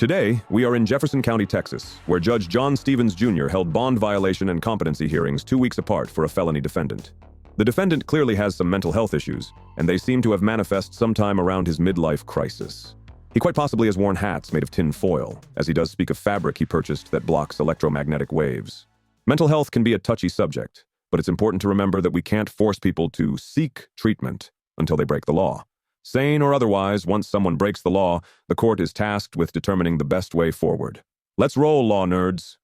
Today, we are in Jefferson County, Texas, where Judge John Stevens Jr. held bond violation and competency hearings 2 weeks apart for a felony defendant. The defendant clearly has some mental health issues, and they seem to have manifest sometime around his midlife crisis. He quite possibly has worn hats made of tin foil, as he does speak of fabric he purchased that blocks electromagnetic waves. Mental health can be a touchy subject, but it's important to remember that we can't force people to seek treatment until they break the law. Sane or otherwise, once someone breaks the law, the court is tasked with determining the best way forward. Let's roll, law nerds.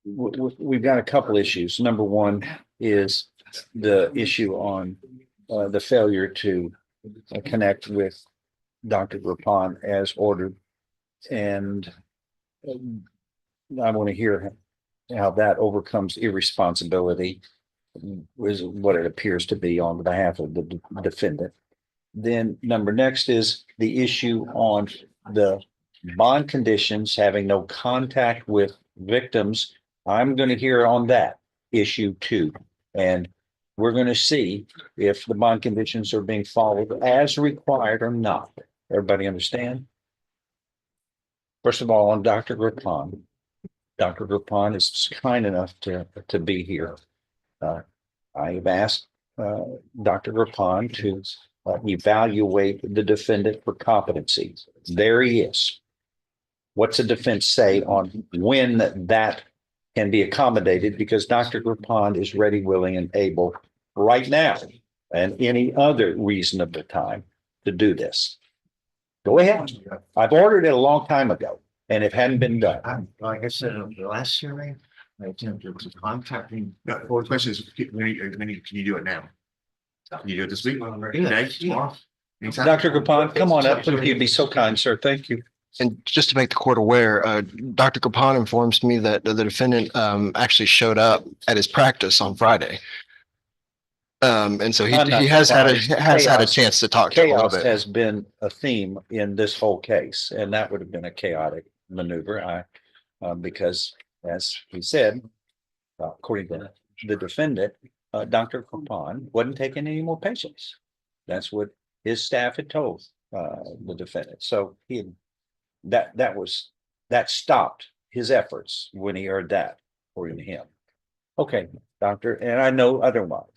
We've got a couple issues. Number one is the issue on the failure to connect with Dr. Rapon as ordered. And I want to hear how that overcomes irresponsibility, is what it appears to be on behalf of the defendant. Then next is the issue on the bond conditions having no contact with victims. I'm going to hear on that issue too. And we're going to see if the bond conditions are being followed as required or not. Everybody understand? First of all, on Dr. Rapon. Dr. Rapon is kind enough to be here. I've asked Dr. Rapon to evaluate the defendant for competency. There he is. What's the defense say on when that can be accommodated? Because Dr. Rapon is ready, willing, and able right now and any other reasonable time to do this. Go ahead. I've ordered it a long time ago, and it hadn't been done. Like I said, the last hearing, I attempted to contact him. Well, the question is, can you do it now? Can you do it this week? Today? Tomorrow? Dr. Rapon, come on up. You'd be so kind, sir. Thank you. And just to make the court aware, Dr. Capon informs me that the defendant actually showed up at his practice on Friday. And so he has had a chance to talk to him a little bit. Chaos has been a theme in this whole case, and that would have been a chaotic maneuver. Because as he said, according to the defendant, Dr. Capon wasn't taking any more patients. That's what his staff had told the defendant. So he had that stopped his efforts when he heard that, according to him. Okay, doctor, and I know otherwise.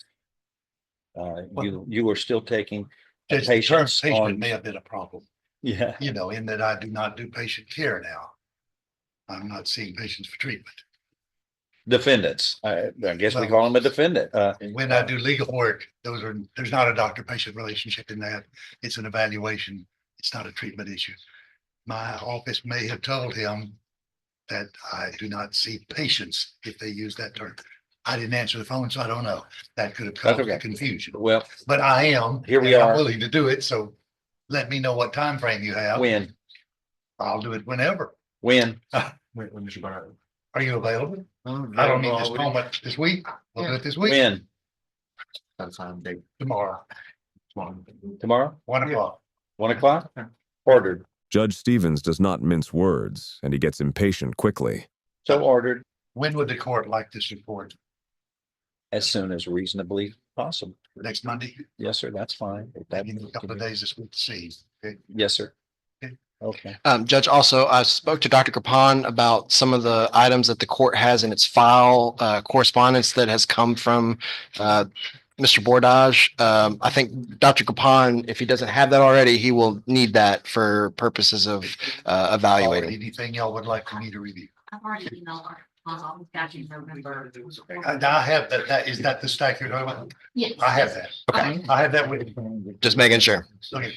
You were still taking Just patients the term patient on. may have been a problem, Yeah. in that I do not do patient care now. I'm not seeing patients for treatment. Defendants. I guess we call him a defendant. When I do legal work, there's not a doctor-patient relationship in that. It's an evaluation. It's not a treatment issue. My office may have told him that I do not see patients if they use that term. I didn't answer the phone, so I don't know. That could have caused okay. confusion. Well, But I am. Here we and are. I'm willing to do it, so let me know what time frame you have. when? I'll do it whenever. When? When Mr. Barnett. Are you available? I don't need this moment this week. We'll do it this week. When? That's time, date. Tomorrow, Tomorrow? 1:00. 1 o'clock? Ordered. Judge Stevens does not mince words, and he gets impatient quickly. So ordered When would the court like this report? as soon as reasonably possible. Next Monday? Yes, sir. That's fine. Maybe in a couple of days this week to see. Okay. Yes, sir. Okay. Okay. Judge, also, I spoke to Dr. Capon about some of the items that the court has in its file, correspondence that has come from Mr. Bordage. I think Dr. Capon, if he doesn't have that already, he will need that for purposes of evaluating. Anything y'all would like for me to review? I've already emailed her. I'll catch you November. I have that. Is that the stack you're talking about? Yes. I have that. Okay. I have that with me. Just making sure. Okay.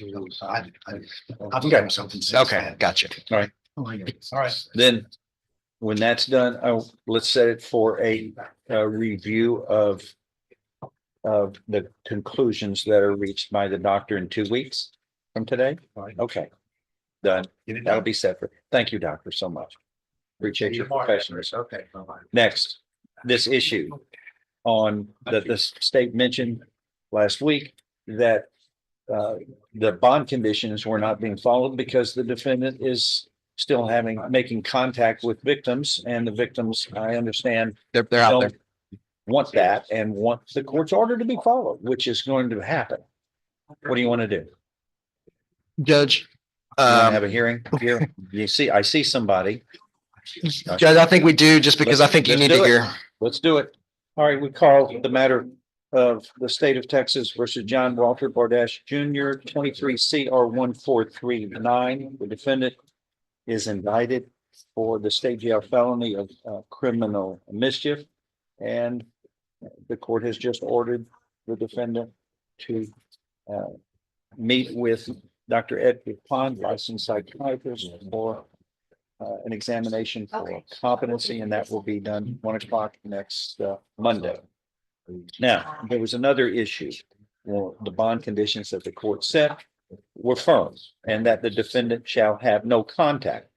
I'll get something. since Okay, then. gotcha. All right. Then, when that's done, let's set it for a review of the conclusions that are reached by the doctor in 2 weeks from today. Okay. Done. Get it That'll done. be separate. Thank you, doctor, so much. Appreciate your professionalism. Okay. Bye-bye. Next, this issue on that the state mentioned last week that the bond conditions were not being followed because the defendant is still making contact with victims, and the victims, I understand, They're out there. don't want that and want the court's order to be followed, which is going to happen. What do you want to do? Judge, want to have a hearing here? You see, I see somebody. Judge, I think we do, just because I think you Let's need to do it. hear. Let's do it. All right, we call the matter of the state of Texas versus John Walter Bordash Jr., 23 CR 1439. The defendant is indicted for the state jail felony of criminal mischief. And the court has just ordered the defendant to meet with Dr. Edgar Pond, licensed psychiatrist, for an examination for competency, and that will be done 1 o'clock next Monday. Now, there was another issue. Well, the bond conditions that the court set were firm, and that the defendant shall have no contact.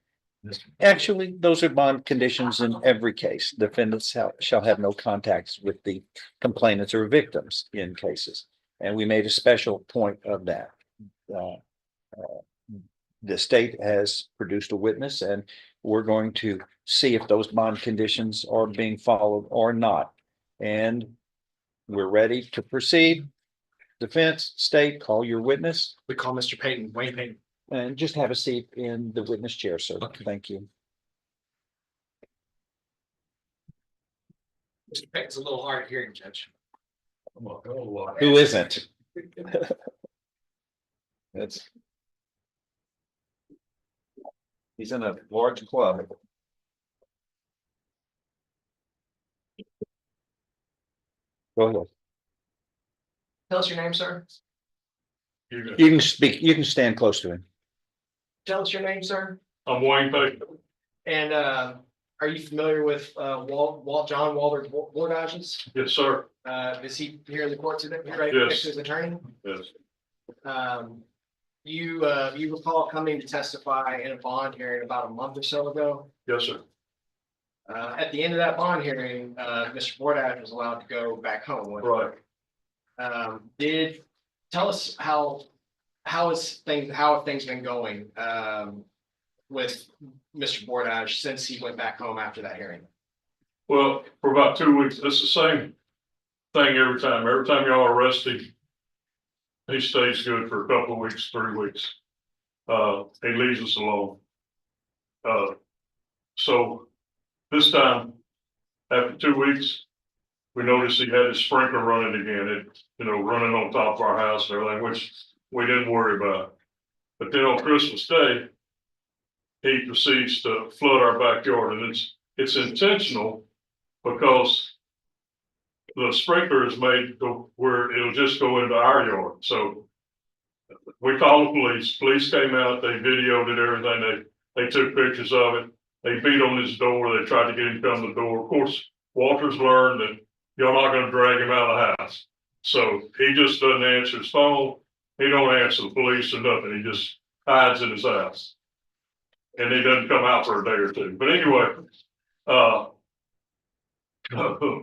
Actually, those are bond conditions in every case. Defendants shall have no contacts with the complainants or victims in cases. And we made a special point of that. The state has produced a witness, and we're going to see if those bond conditions are being followed or not. And we're ready to proceed. Defense, state, call your witness. We call Mr. Payton, Wayne Payton. And just have a seat in the witness chair, sir. Thank you. Mr. Payton's a little hard of hearing, Judge. Who isn't? That's. He's in a large club. Go ahead. Tell us your name, sir. You can speak, you can stand close to him. Tell us your name, sir. I'm Wayne Payton. And are you familiar with John Walter Bordash's? Yes, sir. Is he here in the court today? Right Yes. next to his attorney? Yes. You recall coming to testify in a bond hearing about a month or so ago. Yes, sir. At the end of that bond hearing, Mr. Bordash was allowed to go back home. Right. Tell us how have things been going with Mr. Bordash since he went back home after that hearing? Well, for about 2 weeks, it's the same thing every time. Every time y'all arrest him, he stays good for a couple of weeks, 3 weeks. He leaves us alone. So this time, after 2 weeks, we noticed he had his sprinkler running again. Running on top of our house and everything, which we didn't worry about. But then on Christmas Day, he proceeds to flood our backyard, and it's intentional because the sprinkler is made to where it'll just go into our yard. So we called the police. Police came out, they videoed it, everything. They took pictures of it. They beat on his door. They tried to get him to come to the door. Of course, Walter's learned that you're not going to drag him out of the house. So he just doesn't answer his phone. He don't answer the police or nothing. He just hides in his house. And he doesn't come out for a day or two. But anyway,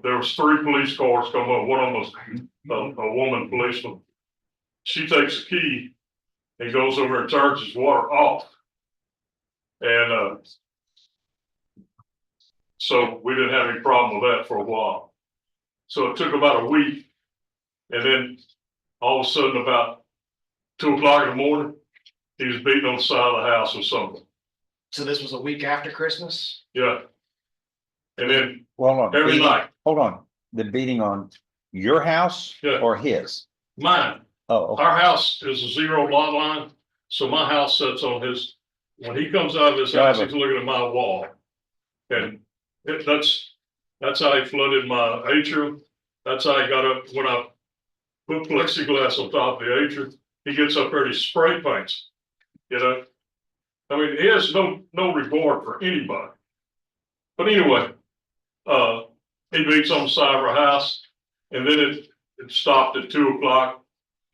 there was 3 police cars come up. One of them was a woman policeman. She takes a key and goes over and turns his water off. And so we didn't have any problem with that for a while. So it took about a week. And then all of a sudden, about 2 o'clock in the morning, he was beating on the side of the house or something. So this was a week after Christmas? Yeah. And then Hold on. every night, Hold on. The beating on your house Yeah. or his? mine, Oh, okay. our house is a 0 lot line. So my house sits on his, when he comes out of his Yeah, I house, have he's looking at my wall. And that's how he flooded my atrium. That's how he got up when I put plexiglass on top of the atrium. He gets up there and he spray paints, I mean, he has no regard for anybody. But anyway, he beats on the side of our house, and then it stopped at 2 o'clock,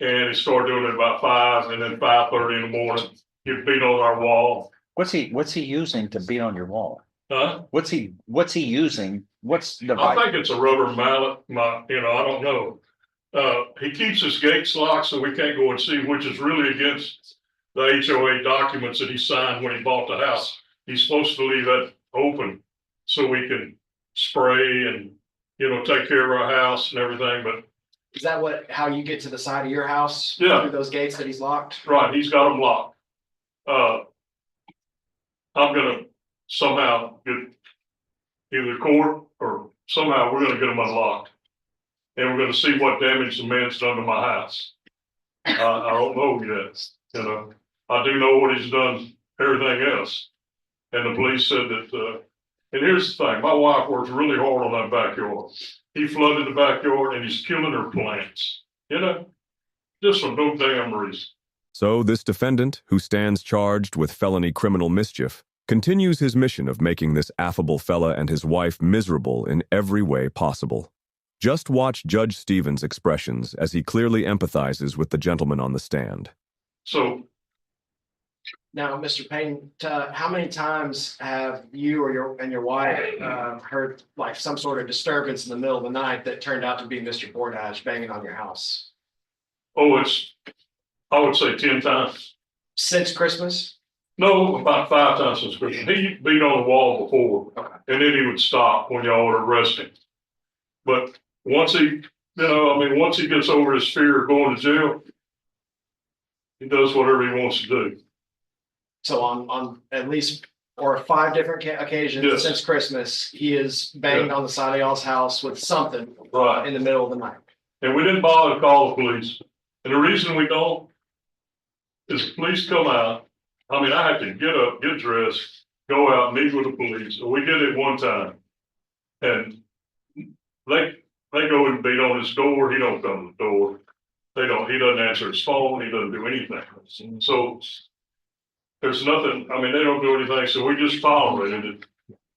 and he started doing it about 5, and then 5:30 in the morning, he'd beat on our wall. What's he using to beat on your wall? Huh? What's he using? What's the I think it's a rubber mallet, I don't know. He keeps his gates locked so we can't go and see, which is really against the HOA documents that he signed when he bought the house. He's supposed to leave that open so we can spray and, take care of our house and everything, but Is that how you get to the side of your house? Yeah. Through those gates that he's locked? right, he's got them locked. I'm gonna somehow get either court or somehow we're gonna get them unlocked. And we're gonna see what damage the man's done to my house. I don't know yet, you know, I do know what he's done, everything else. And the police said that, and here's the thing, my wife works really hard on that backyard. He flooded the backyard and he's killing her plants, you know, just for no damn reason. So this defendant, who stands charged with felony criminal mischief, continues his mission of making this affable fella and his wife miserable in every way possible. Just watch Judge Stevens' expressions as he clearly empathizes with the gentleman on the stand. So Now, Mr. Payne, how many times have you or your wife heard like some sort of disturbance in the middle of the night that turned out to be Mr. Bordage banging on your house? oh, I would say 10 times. Since Christmas? No, about 5 times since Christmas. He beat on the wall before, and then he would stop when y'all would arrest him. But once he, once he gets over his fear of going to jail, he does whatever he wants to do. So on at least or 5 different occasions Yes. since Christmas, he has banged on the side of y'all's house with something Right. in the middle of the night. And we didn't bother to call the police. And the reason we don't is the police come out. I mean, I have to get up, get dressed, go out, meet with the police. We did it one time. And they go and beat on his door. He don't come to the door. He doesn't answer his phone. He doesn't do anything. So there's nothing, I mean, they don't do anything. So we just tolerated it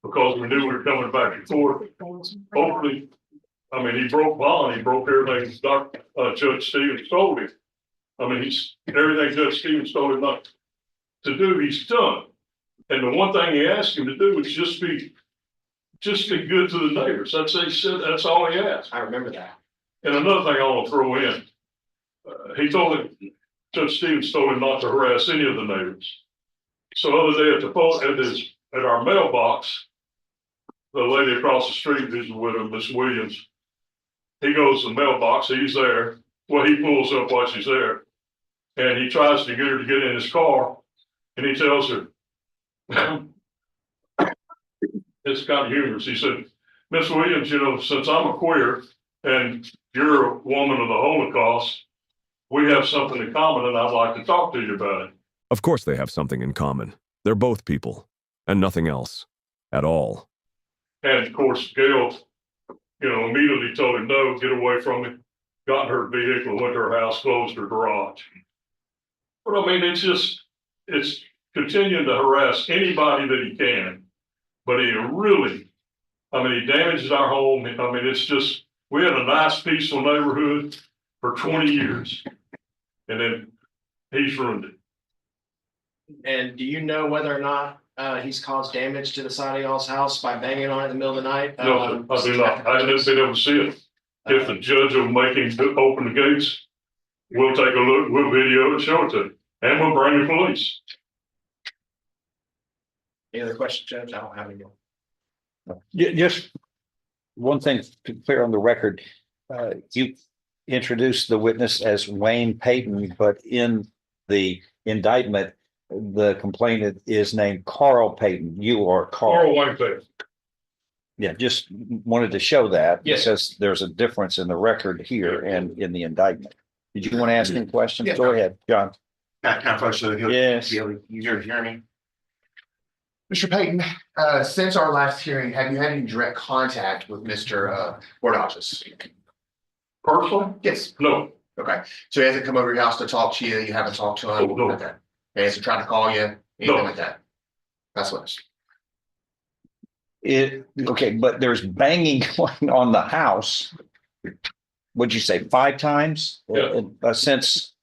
because we knew we were coming back and forth. Hopefully, I mean, he broke bond. He broke everything Judge Stevens told him. I mean, everything Judge Stevens told him not to do, he's done. And the one thing he asked him to do was just be good to the neighbors. That's what he said. That's all he asked. I remember that. And another thing I want to throw in, he told him, Judge Stevens told him not to harass any of the neighbors. So the other day at our mailbox, the lady across the street who's with him, Miss Williams, he goes to the mailbox, he's there. Well, he pulls up while she's there. And he tries to get her to get in his car. And he tells her, it's kind of humorous. He said, Miss Williams, since I'm a queer and you're a woman of the Holocaust, we have something in common and I'd like to talk to you about it. Of course they have something in common. They're both people, and nothing else. At all. And of course, Gail, immediately told him, no, get away from me. Got in her vehicle, went to her house, closed her garage. But I mean, it's continuing to harass anybody that he can. But he damages our home. I mean, it's just, we had a nice, peaceful neighborhood for 20 years. And then he's ruined it. And do you know whether or not he's caused damage to the side of y'all's house by banging on it in the middle of the night? No, I do not. I haven't been able to see it. If the judge will make him open the gates, we'll take a look, we'll video and show it to him. And we'll bring the police. Any other questions, Judge? I don't have any more. Just one thing to clear on the record, you introduced the witness as Wayne Payton, but in the indictment, the complainant is named Carl Payton. You are Carl Carl. Wayne Payton. Yeah, just wanted to show that Yes. because there's a difference in the record here and in the indictment. Did you want to ask any questions? Yeah. Go ahead, John. Kind of folks, so he'll Yes. be able to easier to hear me. Mr. Payton, since our last hearing, have you had any direct contact with Mr. Bordages? Personally? Yes. No. Okay, so he hasn't come over your house to talk to you, you haven't talked to him? Oh, no. Okay. He hasn't tried to call you, anything No. like that? That's what it's. Okay, but there's banging going on the house. What'd you say, 5 times? Yeah. Since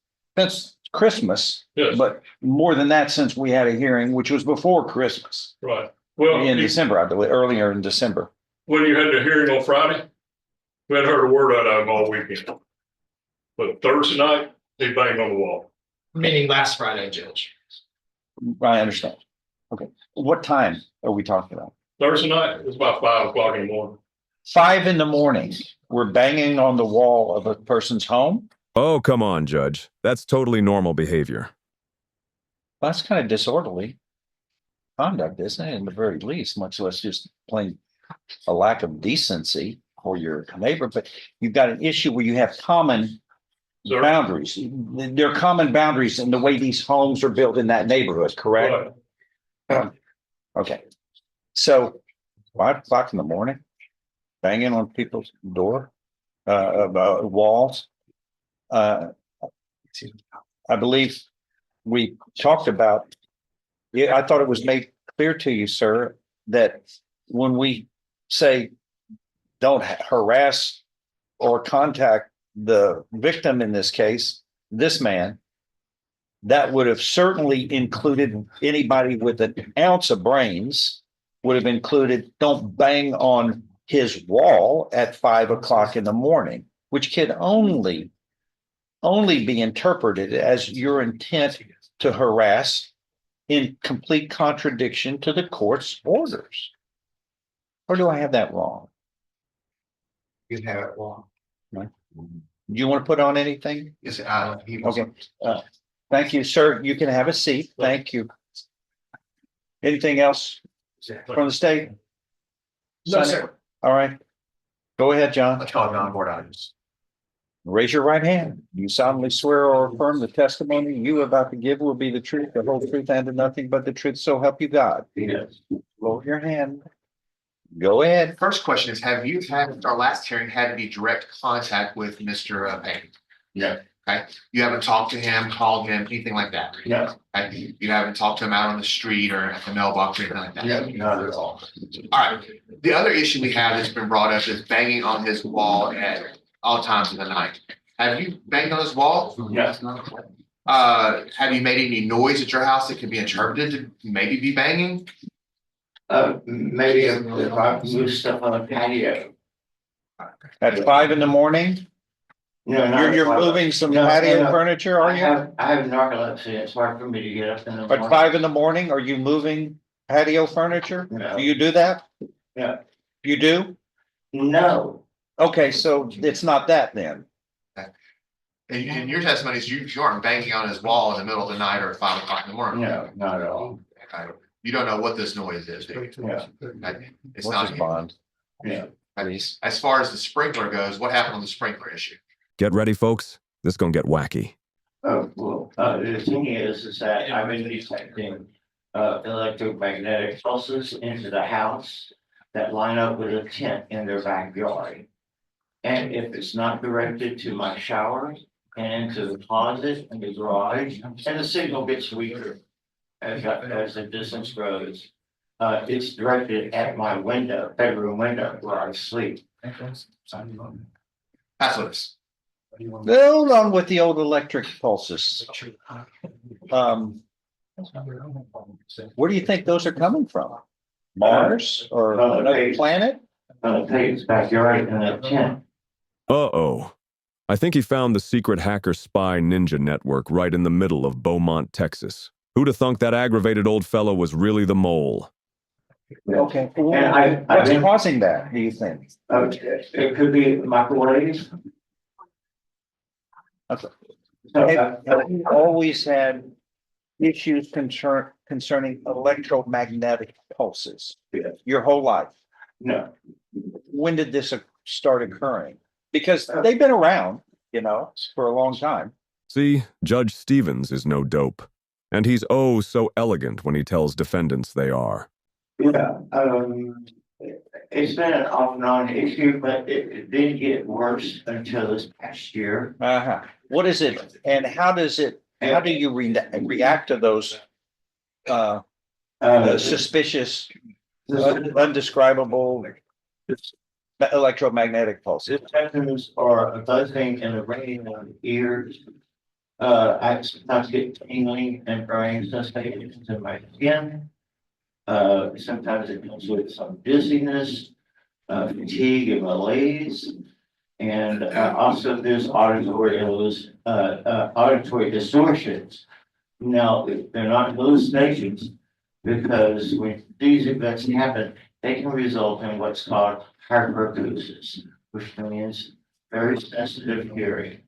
Christmas, Yes. but more than that since we had a hearing, which was before Christmas. Right. Well, In December, I believe, earlier in December. when you had the hearing on Friday, we hadn't heard a word out of him all weekend. But Thursday night, he banged on the wall. Meaning last Friday, Judge. I understand. Okay, what time are we talking about? Thursday night, it was about 5 o'clock in the morning. 5 a.m. We're banging on the wall of a person's home? Oh, come on, Judge. That's totally normal behavior. That's kind of disorderly conduct, isn't it, in the very least, much less just plain a lack of decency for your neighbor, but you've got an issue where you have common Sir? boundaries. There are common boundaries in the way these homes are built in that neighborhood, correct? Okay. So 5 o'clock in the morning, banging on people's door, walls. I believe we talked about, yeah, I thought it was made clear to you, sir, that when we say don't harass or contact the victim in this case, this man, that would have certainly included anybody with an ounce of brains, would have included don't bang on his wall at 5 o'clock in the morning, which can only be interpreted as your intent to harass in complete contradiction to the court's orders. Or do I have that wrong? You have it wrong. Do you want to put on anything? Yes, he was. Okay. Thank you, sir. You can have a seat. Thank you. Anything else from the state? No, sir. All right. Go ahead, John. Let's call it on-board items. Raise your right hand. You solemnly swear or affirm the testimony you are about to give will be the truth, the whole truth, and nothing but the truth. So help you God. Yes. Lower your hand. Go ahead. First question is, have you had, our last hearing had any direct contact with Mr. Payne? Yeah. Okay, you haven't talked to him, called him, anything like that? Yeah. Okay, you haven't talked to him out on the street or at the mailbox or anything like that? Yeah, not at all. All right, the other issue we have that's been brought up is banging on his wall at all times of the night. Have you banged on his wall? Yes. Have you made any noise at your house that could be interpreted to maybe be banging? Maybe if I move stuff on the patio. At 5 in the morning, No, not you're at all. moving some No, patio no. furniture, are I you? have narcolepsy. It's hard for me to get up in the At morning. 5 in the morning, are you moving patio furniture? No. Do you do that? Yeah. You do? No, Okay, so it's not that then. And your testimony is you aren't banging on his wall in the middle of the night or at 5 o'clock in the morning. no, not at all. Okay. You don't know what this noise is, do you? Yeah, Okay. It's What's not his you. bond? yeah. Please. As far as the sprinkler goes, what happened on the sprinkler issue? Get ready, folks. This is gonna get wacky. Oh, well, the thing is that I've been detecting electromagnetic pulses into the house that line up with a tent in their backyard. And if it's not directed to my shower and into the closet and the garage, and the signal gets weaker as the distance grows. It's directed at my window, bedroom window where I sleep. Pass with us. Hold on with the old electric pulses. Where do you think those are coming from? Mars or another planet? Peyton's backyard in a tent. Uh-oh. I think he found the secret hacker spy ninja network right in the middle of Beaumont, Texas. Who'd have thunk that aggravated old fellow was really the mole? Okay. And What's causing that, do you think? It could be microwaves. Okay. So, Have you always had issues concerning electromagnetic pulses? Yeah. Your whole life? no, When did this start occurring? Because they've been around, for a long time. See, Judge Stevens is no dope. And he's oh so elegant when he tells defendants they are. yeah, it's been an off and on issue, but it did get worse until this past year. Uh-huh. What is it and how do you react to those suspicious, undescribable electromagnetic pulses? Symptoms are a buzzing and a ringing of the ears. I sometimes get tingling and burning sensations in my skin. Sometimes it comes with some dizziness, fatigue and malaise. And also there's auditory distortions. Now, they're not hallucinations because when these events happen, they can result in what's called hyperacusis, which means very sensitive hearing.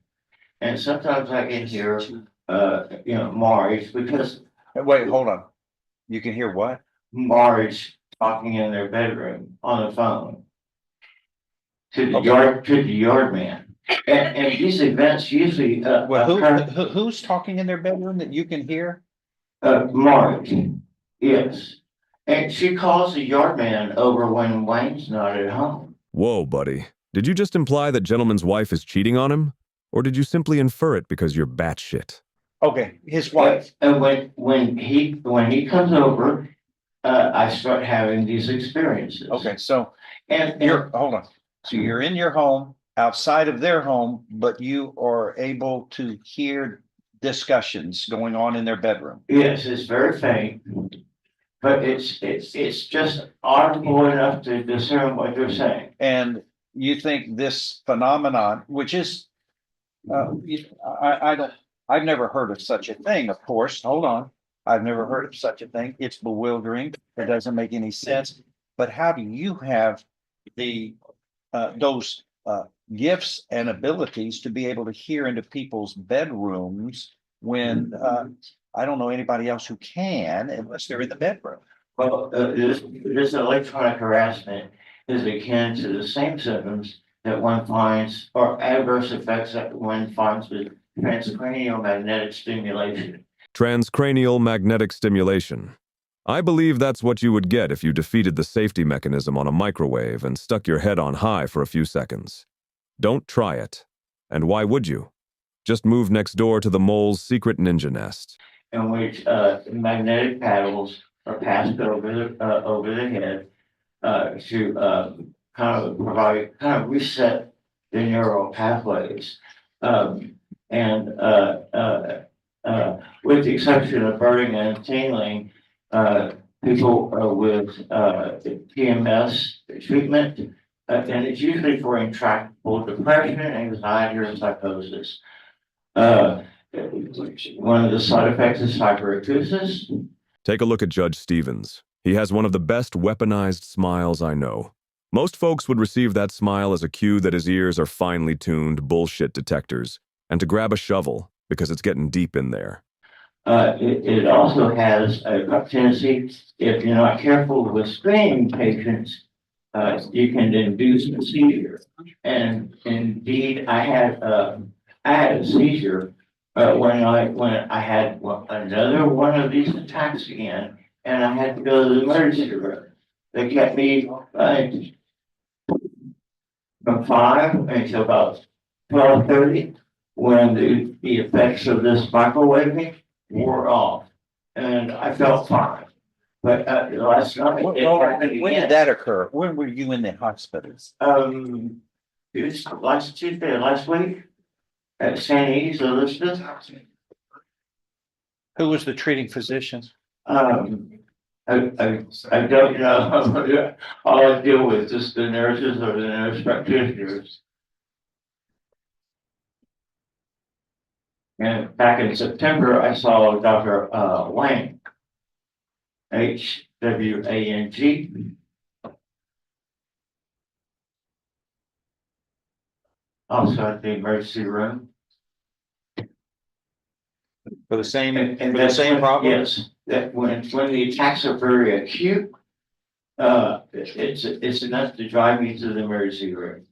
And sometimes I can hear, Mars, because Wait, hold on. You can hear what? Marge talking in their bedroom on the phone. To the Okay. yard man. And these events usually, Well, occur, who's talking in their bedroom that you can hear? Marge, yes. And she calls the yard man over when Wayne's not at home. Whoa, buddy. Did you just imply that gentleman's wife is cheating on him? Or did you simply infer it because you're batshit? Okay, his wife. And when he comes over, I start having these experiences. Okay, so And hold on. So you're in your home, outside of their home, but you are able to hear discussions going on in their bedroom. yes, it's very faint. But it's just audible enough to discern what they're saying. And you think this phenomenon, which is, I've never heard of such a thing, of course. Hold on. I've never heard of such a thing. It's bewildering. It doesn't make any sense. But how do you have those gifts and abilities to be able to hear into people's bedrooms when I don't know anybody else who can unless they're in the bedroom? Well, this electronic harassment is akin to the same symptoms that one finds or adverse effects that one finds with transcranial magnetic stimulation. Transcranial magnetic stimulation. I believe that's what you would get if you defeated the safety mechanism on a microwave and stuck your head on high for a few seconds. Don't try it. And why would you? Just move next door to the mole's secret ninja nest. In which magnetic paddles are passed over the head to kind of reset the neural pathways. With the exception of burning and tingling, people with PMS treatment, and it's usually for intractable depression, anxiety, or psychosis. One of the side effects is hyperacusis. Take a look at Judge Stevens. He has one of the best weaponized smiles I know. Most folks would receive that smile as a cue that his ears are finely tuned bullshit detectors, and to grab a shovel because it's getting deep in there. It also has a tendency, if you're not careful with screening patients, you can induce a seizure. And indeed, I had a seizure when I had another one of these attacks again, and I had to go to the emergency room. They kept me from 5 until about 12:30, when the effects of this microwaving wore off, and I felt fine. But last night, it happened When did again. that occur? When were you in the hospitals? It was last Tuesday, last week, at Sane, Elizabeth. Who was the treating physician? I don't know. All I deal with is the nurses or the nurse practitioners. And back in September, I saw Dr. Wang, HWANG. Also at the emergency room. For the same, And for the that's same when- problem? Yes, that when the attacks are very acute, it's enough to drive me to the emergency room.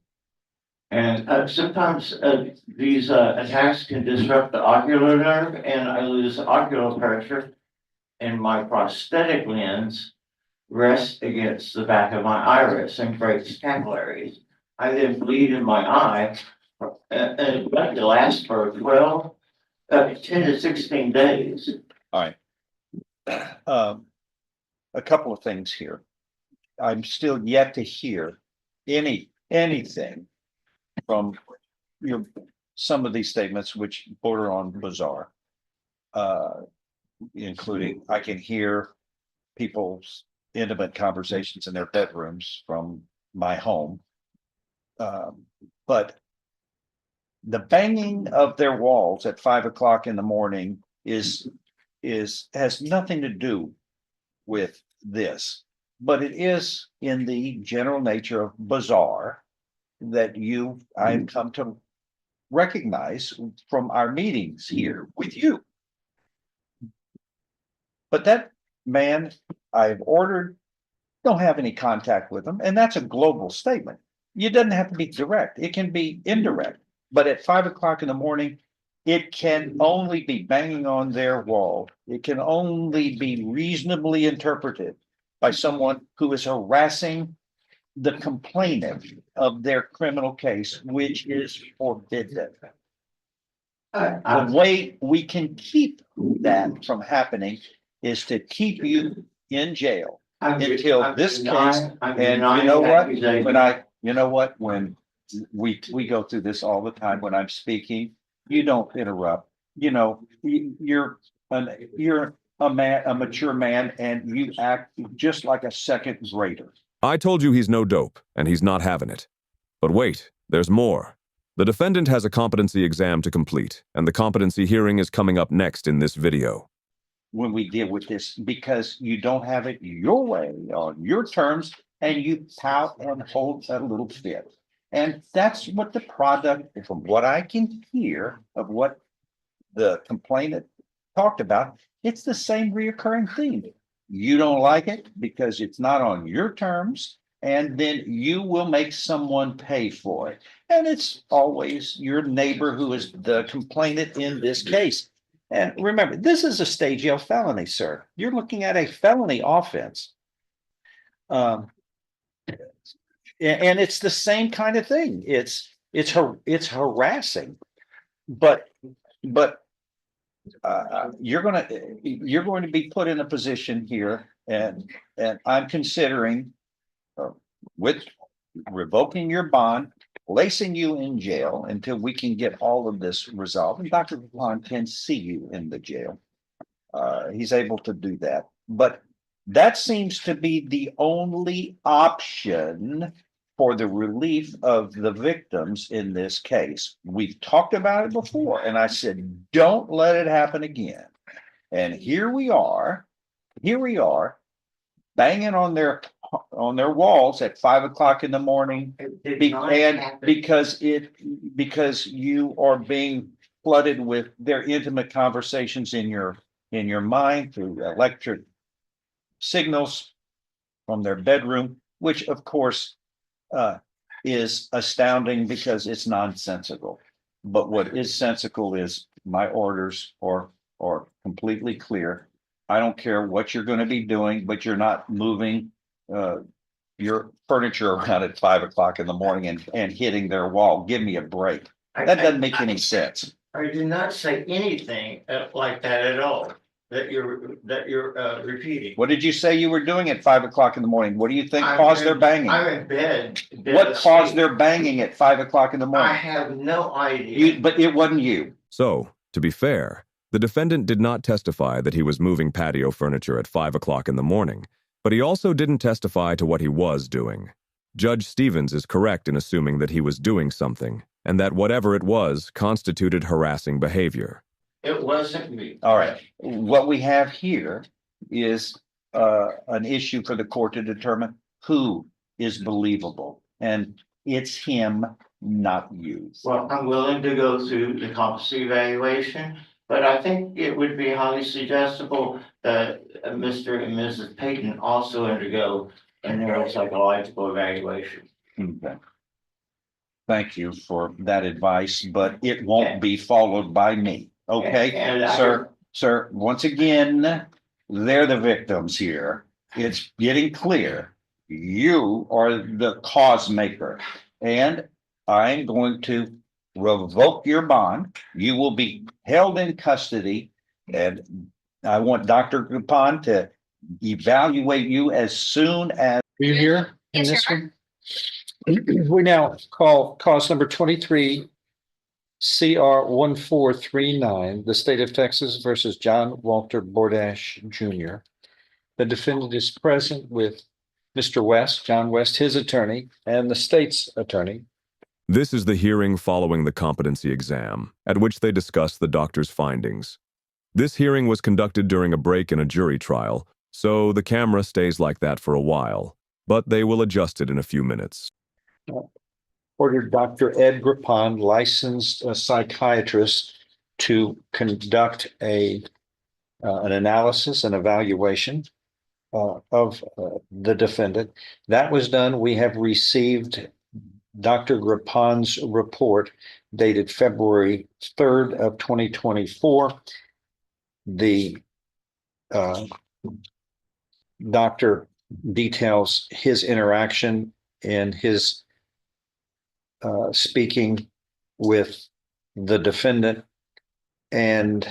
And sometimes these attacks can disrupt the ocular nerve, and I lose ocular pressure, and my prosthetic lens rests against the back of my iris and breaks capillaries. I then bleed in my eye, and it lasts for 10 to 16 days. All right. A couple of things here. I'm still yet to hear anything from some of these statements which border on bizarre. Including, I can hear people's intimate conversations in their bedrooms from my home. But the banging of their walls at 5 o'clock in the morning has nothing to do with this, but it is in the general nature of bizarre that I've come to recognize from our meetings here with you. But that man I've ordered, don't have any contact with him, and that's a global statement. You doesn't have to be direct, it can be indirect, but at 5 o'clock in the morning, it can only be banging on their wall. It can only be reasonably interpreted by someone who is harassing the complainant of their criminal case, which is forbidden. The way we can keep that from happening is to keep you in jail until this case. And you know what, when we go through this all the time, when I'm speaking, you don't interrupt, you're a mature man, and you act just like a second grader. I told you he's no dope, and he's not having it. But wait, there's more. The defendant has a competency exam to complete, and the competency hearing is coming up next in this video. When we deal with this, because you don't have it your way, on your terms, and you pout and hold a little fit. And that's what the product, from what I can hear of what the complainant talked about, it's the same reoccurring theme. You don't like it because it's not on your terms, and then you will make someone pay for it. And it's always your neighbor who is the complainant in this case. And remember, this is a stage L felony, sir. You're looking at a felony offense. And it's the same kind of thing. It's harassing, but you're going to be put in a position here, and I'm considering with revoking your bond, placing you in jail until we can get all of this resolved. And Dr. Vaughn can see you in the jail. He's able to do that, but that seems to be the only option for the relief of the victims in this case. We've talked about it before, and I said, don't let it happen again. And here we are, banging on their walls at 5 o'clock in the morning, and because you are being flooded with their intimate conversations in your mind through electric signals from their bedroom, which of course is astounding because it's nonsensical. But what is sensical is my orders are completely clear. I don't care what you're going to be doing, but you're not moving your furniture around at 5 o'clock in the morning and hitting their wall. Give me a break. That doesn't make any sense. I did not say anything like that at all, that you're repeating. What did you say you were doing at 5 o'clock in the morning? What do you think caused their banging? I'm in bed. What caused their banging at 5 o'clock in the morning? I have no idea. But it wasn't you. So, to be fair, the defendant did not testify that he was moving patio furniture at 5 o'clock in the morning, but he also didn't testify to what he was doing. Judge Stevens is correct in assuming that he was doing something, and that whatever it was constituted harassing behavior. It wasn't me. All right. What we have here is an issue for the court to determine who is believable. And it's him, not you. Well, I'm willing to go through the competency evaluation, but I think it would be highly suggestible that Mr. and Mrs. Payton also undergo a neuropsychological evaluation. Okay. Thank you for that advice, but it won't be followed by me. Okay, sir, once again, they're the victims here. It's getting clear. You are the cause maker, and I'm going to revoke your bond. You will be held in custody, and I want Dr. Gupon to evaluate you as soon as. Are you here in Yes, this Your one? We now call cause number 23 CR 1439, the state of Texas versus John Walter Bordash Jr. The defendant is present with Mr. West, John West, his attorney, and the state's attorney. This is the hearing following the competency exam, at which they discuss the doctor's findings. This hearing was conducted during a break in a jury trial, so the camera stays like that for a while, but they will adjust it in a few minutes. Ordered Dr. Ed Grapon, licensed psychiatrist, to conduct a an analysis and evaluation of the defendant. That was done. We have received Dr. Grapon's report dated February 3rd of 2024. The doctor details his interaction and his speaking with the defendant, and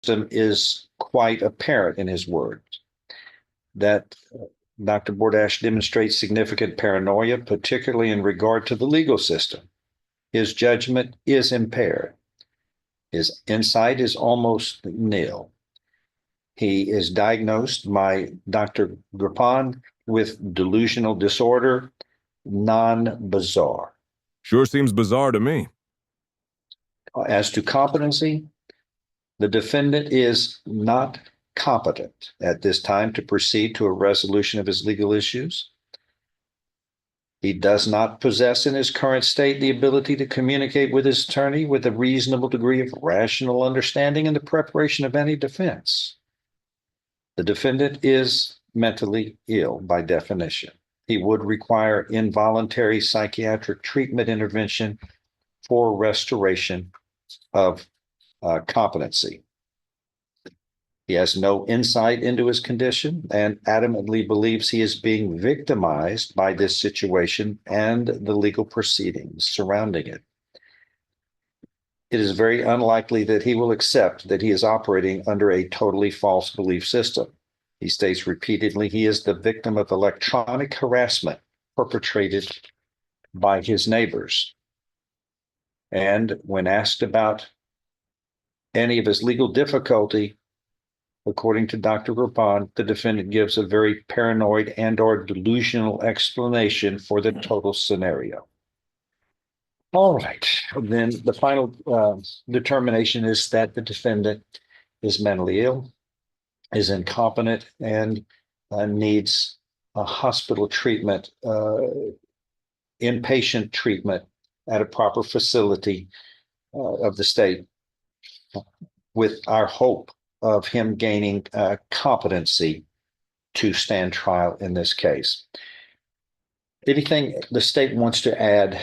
is quite apparent in his words that Dr. Bordash demonstrates significant paranoia, particularly in regard to the legal system. His judgment is impaired. His insight is almost nil. He is diagnosed by Dr. Grapon with delusional disorder, non-bizarre. Sure seems bizarre to me. As to competency, the defendant is not competent at this time to proceed to a resolution of his legal issues. He does not possess in his current state the ability to communicate with his attorney with a reasonable degree of rational understanding in the preparation of any defense. The defendant is mentally ill by definition. He would require involuntary psychiatric treatment intervention for restoration of competency. He has no insight into his condition and adamantly believes he is being victimized by this situation and the legal proceedings surrounding it. It is very unlikely that he will accept that he is operating under a totally false belief system. He states repeatedly he is the victim of electronic harassment perpetrated by his neighbors. And when asked about any of his legal difficulty, according to Dr. Rapon, the defendant gives a very paranoid and/or delusional explanation for the total scenario. All right, then the final determination is that the defendant is mentally ill, is incompetent, and needs a hospital treatment, inpatient treatment at a proper facility of the state, with our hope of him gaining competency to stand trial in this case. Anything the state wants to add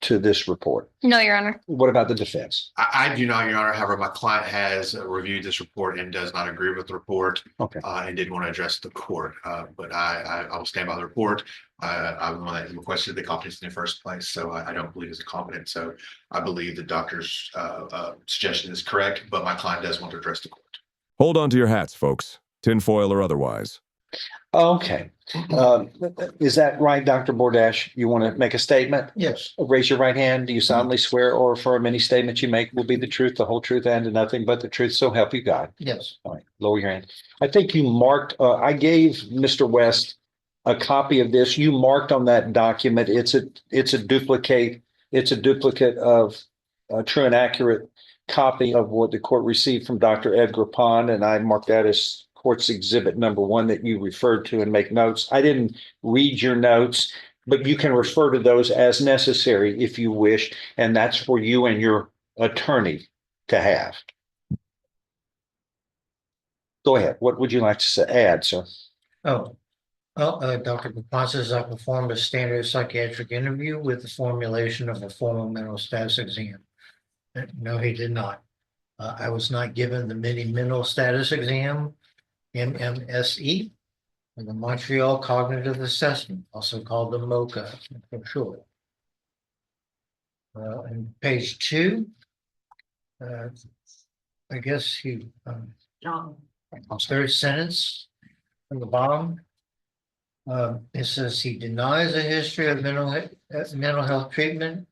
to this report? No, Your Honor. What about the defense? I do not, Your Honor. However, my client has reviewed this report and does not agree with the report. Okay. And did want to address the court. But I will stand by the report. I'm the one that requested the competency in the first place, so I don't believe it's incompetent. So I believe the doctor's suggestion is correct, but my client does want to address the court. Hold on to your hats, folks, tinfoil or otherwise. Okay. Is that right, Dr. Bordash? You want to make a statement? Yes. Raise your right hand. Do you solemnly swear or affirm any statement you make will be the truth, the whole truth, and nothing but the truth? So help you God. Yes. All right, lower your hand. I think you marked, I gave Mr. West a copy of this. You marked on that document. It's a duplicate. It's a duplicate of a true and accurate copy of what the court received from Dr. Edgar Pond, and I marked that as court's exhibit number 1 that you referred to and make notes. I didn't read your notes, but you can refer to those as necessary if you wish, and that's for you and your attorney to have. Go ahead. What would you like to add, sir? Oh, well, Dr. Capon says I performed a standard psychiatric interview with the formulation of a formal mental status exam. No, he did not. I was not given the mini mental status exam, MMSE, and the Montreal Cognitive Assessment, also called the MOCA for short. And page 2, I guess he, John. third sentence from the bottom. It says he denies a history of mental health treatment,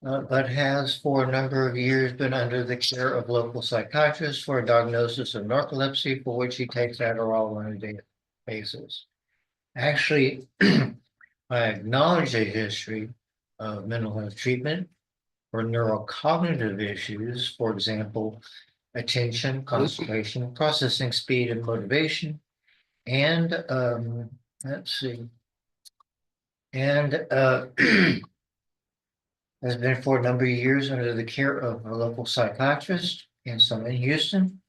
but has for a number of years been under the care of local psychiatrists for a diagnosis of narcolepsy, for which he takes Adderall on a daily basis. Actually, I acknowledge a history of mental health treatment for neurocognitive issues, for example, attention, concentration, processing speed, and motivation. And let's see. And has been for a number of years under the care of a local psychiatrist and some in Houston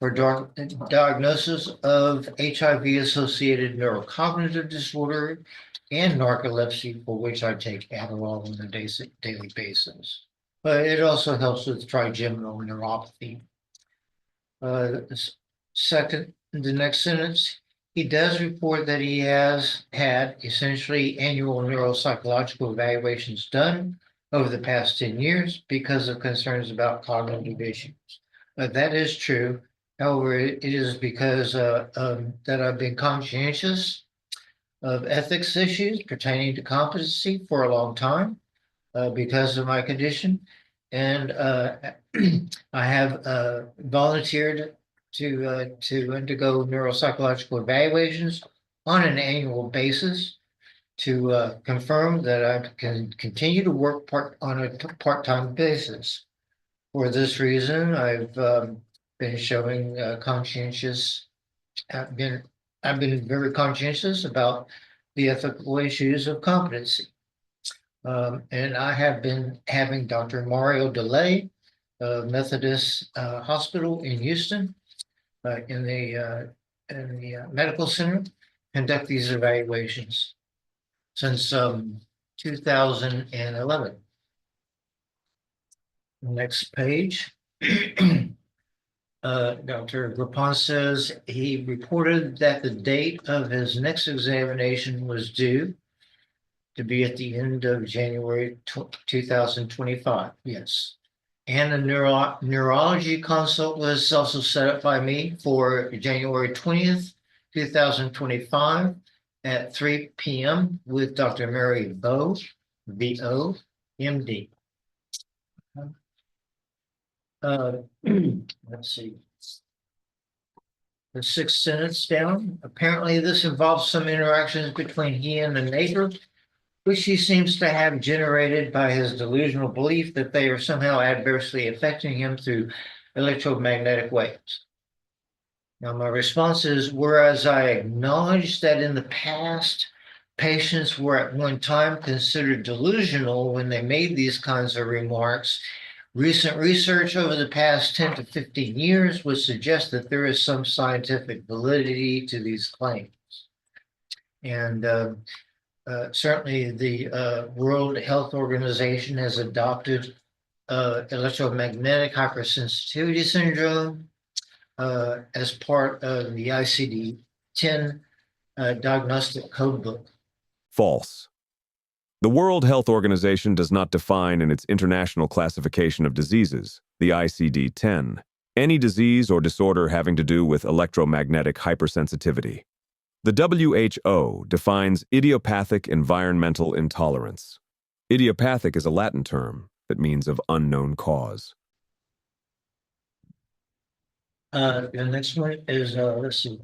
for diagnosis of HIV-associated neurocognitive disorder and narcolepsy, for which I take Adderall on a daily basis. But it also helps with trigeminal neuropathy. The next sentence, he does report that he has had essentially annual neuropsychological evaluations done over the past 10 years because of concerns about cognitive issues. That is true. However, it is because that I've been conscientious of ethics issues pertaining to competency for a long time because of my condition. And I have volunteered to undergo neuropsychological evaluations on an annual basis to confirm that I can continue to work on a part-time basis. For this reason, I've been showing conscientious. I've been very conscientious about the ethical issues of competency. And I have been having Dr. Mario DeLay, Methodist Hospital in Houston, in the medical center, conduct these evaluations since 2011. Next page. Dr. Grapon says he reported that the date of his next examination was due to be at the end of January 2025. Yes. And a neurology consult was also set up by me for January 20th, 2025 at 3 p.m. with Dr. Mary Bowe, B.O., M.D. Let's see. The sixth sentence down. Apparently, this involves some interactions between he and the neighbor, which he seems to have generated by his delusional belief that they are somehow adversely affecting him through electromagnetic waves. Now, my response is, whereas I acknowledge that in the past, patients were at one time considered delusional when they made these kinds of remarks, recent research over the past 10 to 15 years would suggest that there is some scientific validity to these claims. And certainly the World Health Organization has adopted electromagnetic hypersensitivity syndrome as part of the ICD-10 diagnostic code book. False. The World Health Organization does not define in its International Classification of Diseases, the ICD-10, any disease or disorder having to do with electromagnetic hypersensitivity. The WHO defines idiopathic environmental intolerance. Idiopathic is a Latin term that means of unknown cause. The next one is, let's see,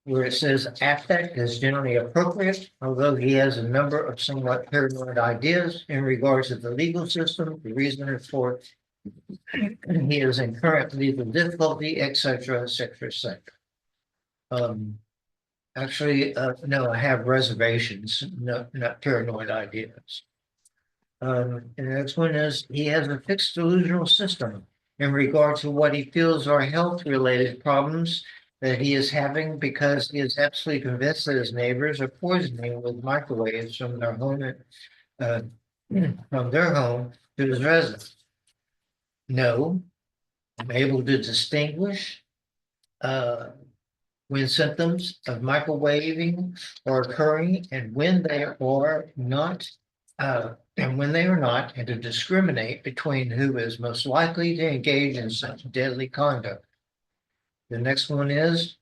where it says affect is generally appropriate, although he has a number of somewhat paranoid ideas in regards to the legal system, the reason for he is in current legal difficulty, etc., etc., etc. Actually, no, I have reservations, not paranoid ideas. And the next one is he has a fixed delusional system in regard to what he feels are health-related problems that he is having because he is absolutely convinced that his neighbors are poisoning with microwaves from their home to his residence. No, I'm able to distinguish when symptoms of microwaving are occurring and when they are not, and to discriminate between who is most likely to engage in such deadly conduct. The next one is,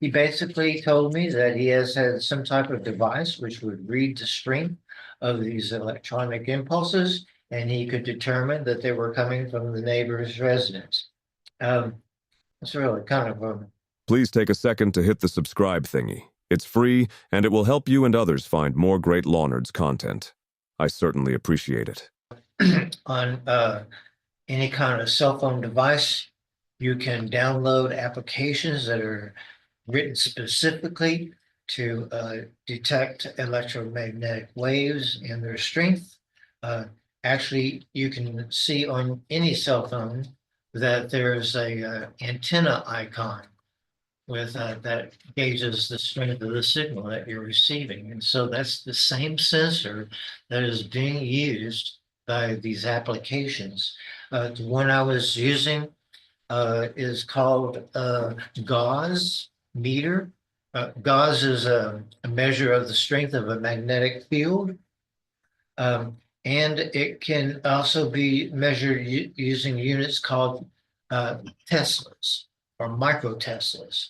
he basically told me that he has had some type of device which would read the stream of these electronic impulses, and he could determine that they were coming from the neighbor's residence. It's really kind of a... Please take a second to hit the subscribe thingy. It's free, and it will help you and others find more great LawNerds content. I certainly appreciate it. On any kind of cell phone device, you can download applications that are written specifically to detect electromagnetic waves and their strength. Actually, you can see on any cell phone that there's a antenna icon with that gauges the strength of the signal that you're receiving. And so that's the same sensor that is being used by these applications. The one I was using is called gauze meter. Gauze is a measure of the strength of a magnetic field. And it can also be measured using units called Teslas or microteslas.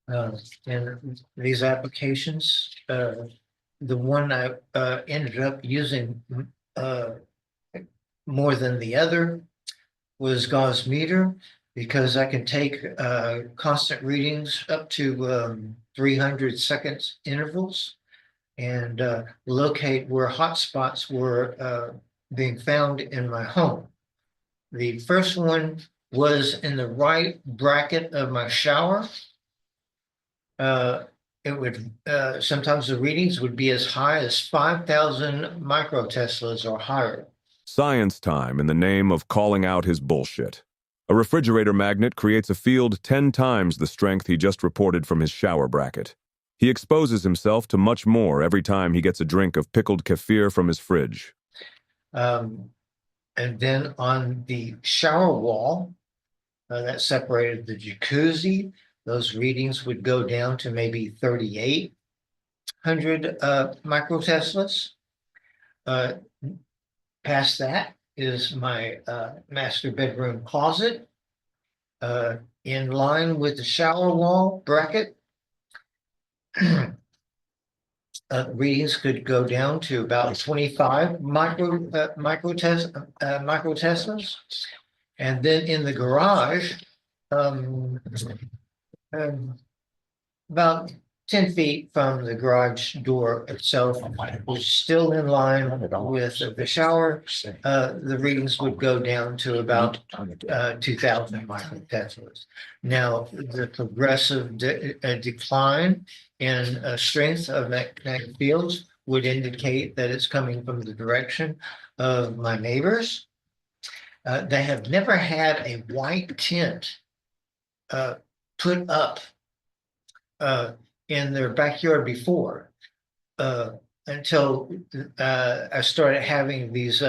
And these applications, the one I ended up using more than the other was gauze meter, because I can take constant readings up to 300 seconds intervals and locate where hotspots were being found in my home. The first one was in the right bracket of my shower. It would sometimes the readings would be as high as 5,000 microteslas or higher. Science time in the name of calling out his bullshit. A refrigerator magnet creates a field 10 times the strength he just reported from his shower bracket. He exposes himself to much more every time he gets a drink of pickled kefir from his fridge. And then on the shower wall that separated the jacuzzi, those readings would go down to maybe 3,800 microteslas. Past that is my master bedroom closet. In line with the shower wall bracket, readings could go down to about 25 microteslas. And then in the garage, about 10 feet from the garage door itself, which is still in line with the shower, the readings would go down to about 2,000 microteslas. Now, the progressive decline in strength of magnetic fields would indicate that it's coming from the direction of my neighbors. They have never had a white tint put up in their backyard before, until I started having these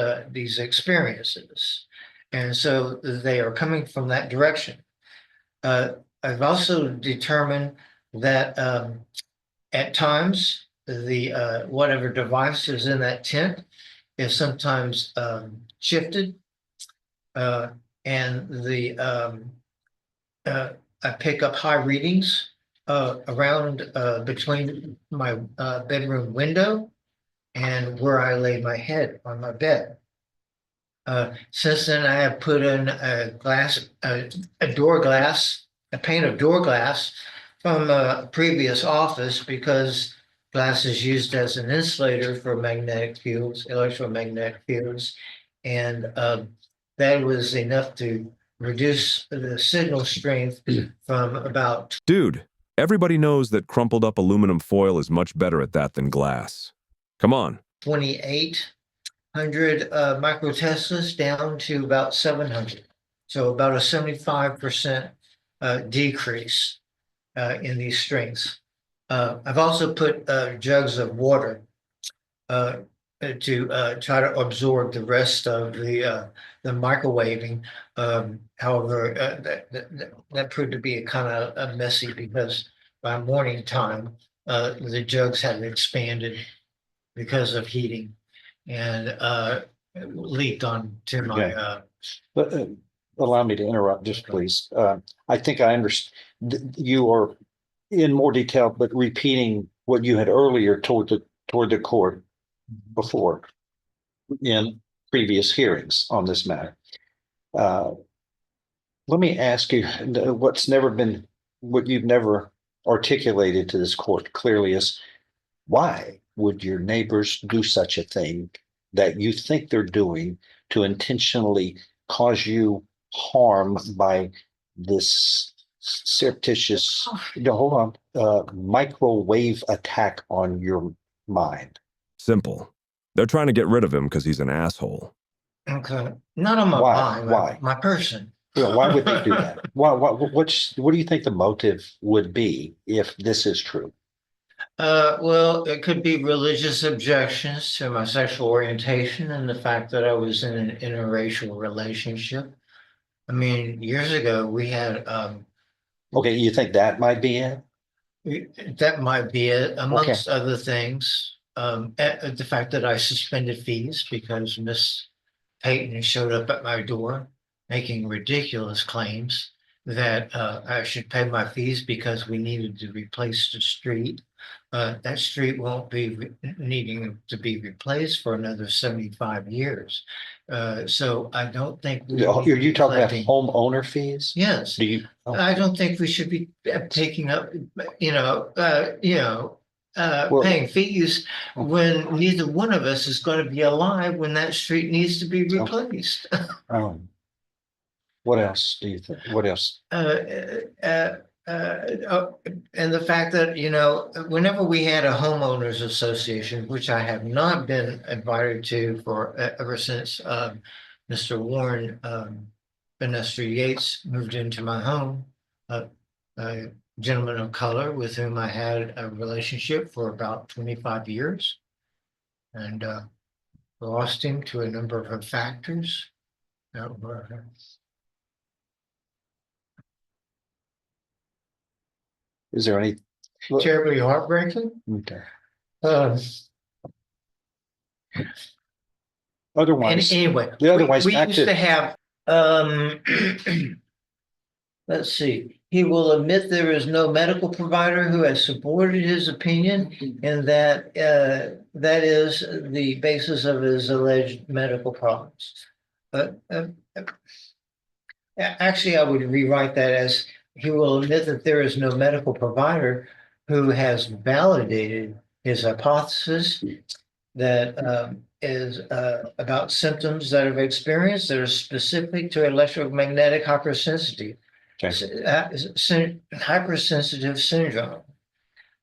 experiences, and so they are coming from that direction. I've also determined that at times the whatever device is in that tent is sometimes shifted, and I pick up high readings around between my bedroom window and where I lay my head on my bed. Since then, I have put in a door glass, a pane of door glass from a previous office, because glass is used as an insulator for magnetic fields, electromagnetic fields, and that was enough to reduce the signal strength from about. Dude, everybody knows that crumpled up aluminum foil is much better at that than glass. Come on. 2,800 microteslas down to about 700. So about a 75% decrease in these strengths. I've also put jugs of water to try to absorb the rest of the microwaving. However, that proved to be kind of messy, because by morning time, the jugs had expanded because of heating, and leaked onto my. But allow me to interrupt, just please. I think I understand. You are in more detail, but repeating what you had earlier toward the court before in previous hearings on this matter. Let me ask you, what you've never articulated to this court clearly is, why would your neighbors do such a thing that you think they're doing to intentionally cause you harm by this surreptitious, microwave attack on your mind? Simple. They're trying to get rid of him because he's an asshole. Okay, not on my Why? body, Why? my person. Why would they do that? What do you think the motive would be if this is true? Well, it could be religious objections to my sexual orientation and the fact that I was in an interracial relationship. I mean, years ago, we had, Okay, you think that might be it? that might be it, amongst other things. The fact that I suspended fees because Miss Peyton showed up at my door making ridiculous claims that I should pay my fees because we needed to replace the street. That street won't be needing to be replaced for another 75 years. So I don't think. Are you talking about homeowner fees? Yes. Do you? Oh. I don't think we should be taking up, Well- paying fees when neither one of us is going to be alive when that street needs to be replaced. What else do you think? What else? And the fact that, whenever we had a homeowners association, which I have not been invited to for ever since Mr. Warren, Vanessa Yates moved into my home, a gentleman of color with whom I had a relationship for about 25 years. And lost him to a number of factors that were Is there any? terribly heartbreaking. Okay. And Otherwise, anyway, otherwise, we back used to- to have, let's see, he will admit there is no medical provider who has supported his opinion, and that that is the basis of his alleged medical problems. Actually, I would rewrite that as he will admit that there is no medical provider who has validated his hypothesis that is about symptoms that have experienced that are specific to electromagnetic hypersensitivity. Hypersensitive syndrome.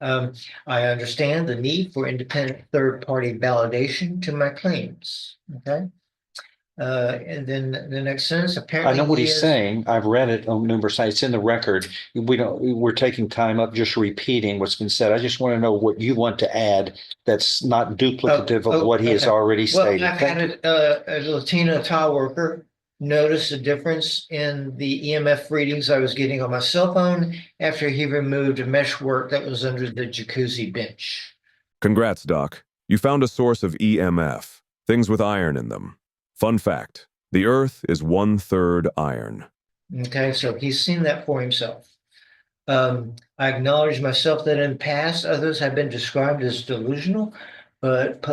I understand the need for independent third-party validation to my claims. Okay. And then the next sentence, apparently. I know what he he's is- saying. I've read it on numerous sites. It's in the record. We're taking time up just repeating what's been said. I just want to know what you want to add that's not duplicative of what he has okay. already Well, stated. I've Thank you. had a Latina tile worker notice a difference in the EMF readings I was getting on my cell phone after he removed a mesh work that was under the jacuzzi bench. Congrats, Doc. You found a source of EMF, things with iron in them. Fun fact, the Earth is 1/3 iron. Okay, so he's seen that for himself. I acknowledge myself that in the past, others have been described as delusional, but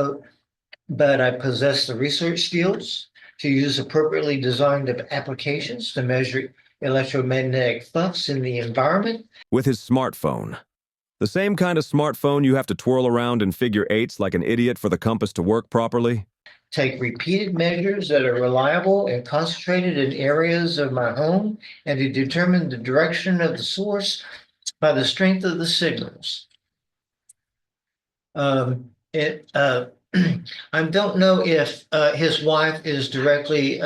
I possess the research skills to use appropriately designed applications to measure electromagnetic flux in the environment. With his smartphone. The same kind of smartphone you have to twirl around in figure eights like an idiot for the compass to work properly. Take repeated measures that are reliable and concentrated in areas of my home, and to determine the direction of the source by the strength of the signals. I don't know if his wife is directly